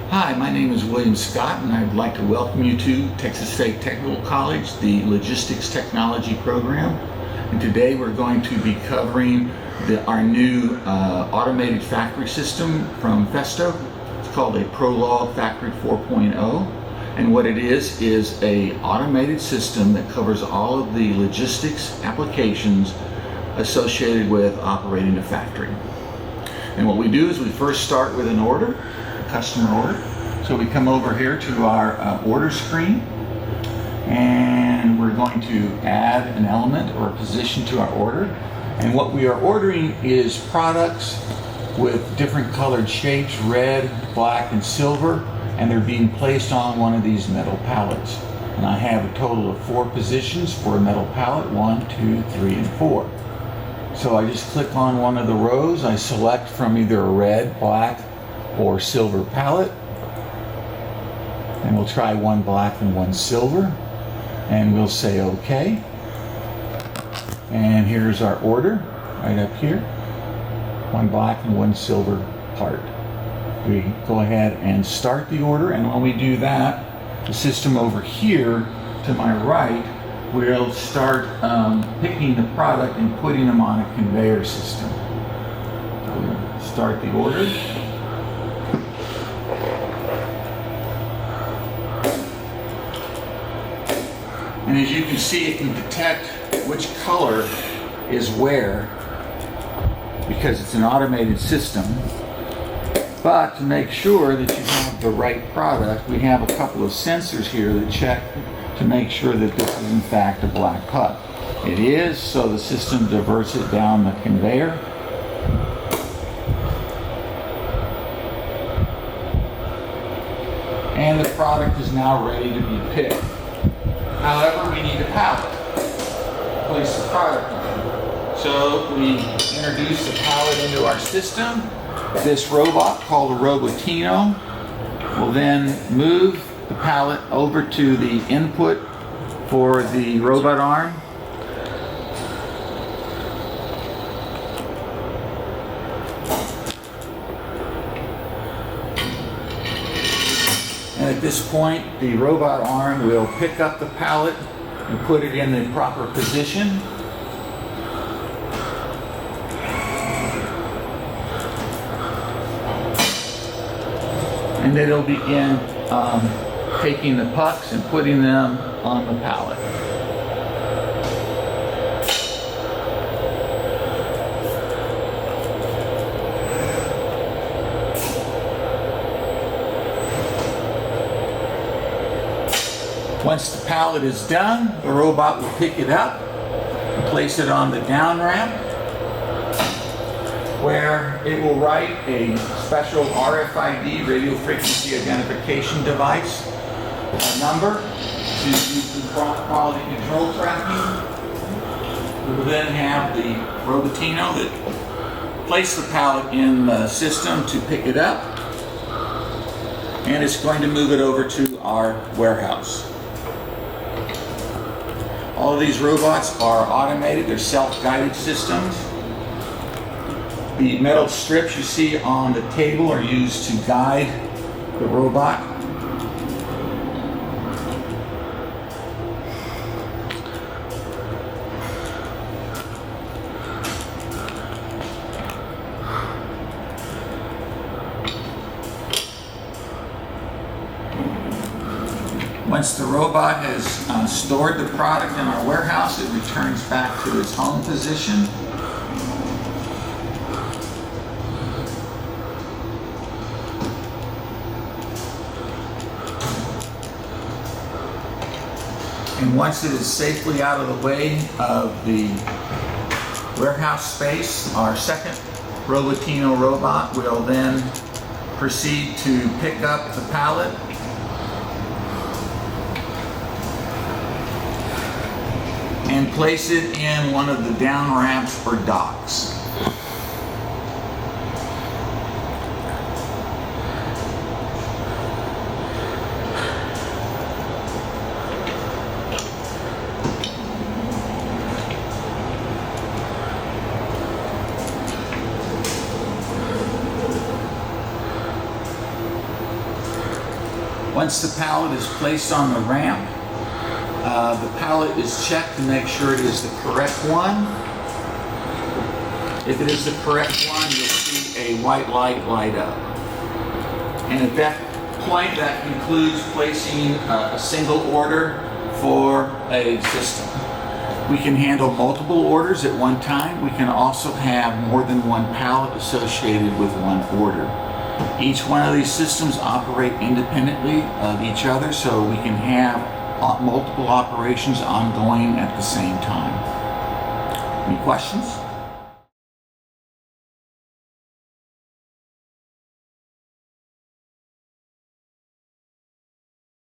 Hi, my name is William Scott, and I'd like to welcome you to Texas State Technical College, the Logistics Technology program. And today we're going to be covering our new automated factory system from Festo. It's called a ProLog Factory 4.0. And what it is a automated system that covers all of the logistics applications associated with operating a factory. And what we do is we first start with an order, customer order. So we come over here to our order screen, and we're going to add an element or a position to our order. And what we are ordering is products with different colored shapes, red, black, and silver, and they're being placed on one of these metal pallets. And I have a total of 4 positions for a metal pallet, 1, 2, 3, and 4. So I just click on one of the rows. I select from either a red, black, or silver palette, and we'll try one black and one silver, and we'll say OK. And here's our order right up here, one black and one silver part. We go ahead and start the order, and when we do that, the system over here to my right will start picking the product and putting them on a conveyor system. So we'll start the order. And as you can see, it can detect which color is where because it's an automated system. But to make sure that you have the right product, we have a couple of sensors here that check to make sure that this is in fact a black puck. It is, so the system diverts it down the conveyor. And the product is now ready to be picked. However, we need a pallet to place the product on. So we introduce the pallet into our system. This robot, called a Robotino, will then move the pallet over to the input for the robot arm. And at this point, the robot arm will pick up the pallet and put it in the proper position. And then it'll begin taking the pucks and putting them on the pallet. Once the pallet is done, the robot will pick it up and place it on the down ramp, where it will write a special RFID, radio frequency identification device, a number to use the quality control tracking. We will then have the Robotino that place the pallet in the system to pick it up, and it's going to move it over to our warehouse. All of these robots are automated, they're self-guided systems. The metal strips you see on the table are used to guide the robot. Once the robot has stored the product in our warehouse, it returns back to its home position. And once it is safely out of the way of the warehouse space, our second Robotino robot will then proceed to pick up the pallet and place it in one of the down ramps or docks. Once the pallet is placed on the ramp, the pallet is checked to make sure it is the correct one. If it is the correct one, you'll see a white light light up. And at that point, that concludes placing a single order for a system. We can handle multiple orders at one time. We can also have more than one pallet associated with one order. Each one of these systems operate independently of each other, so we can have multiple operations ongoing at the same time. Any questions?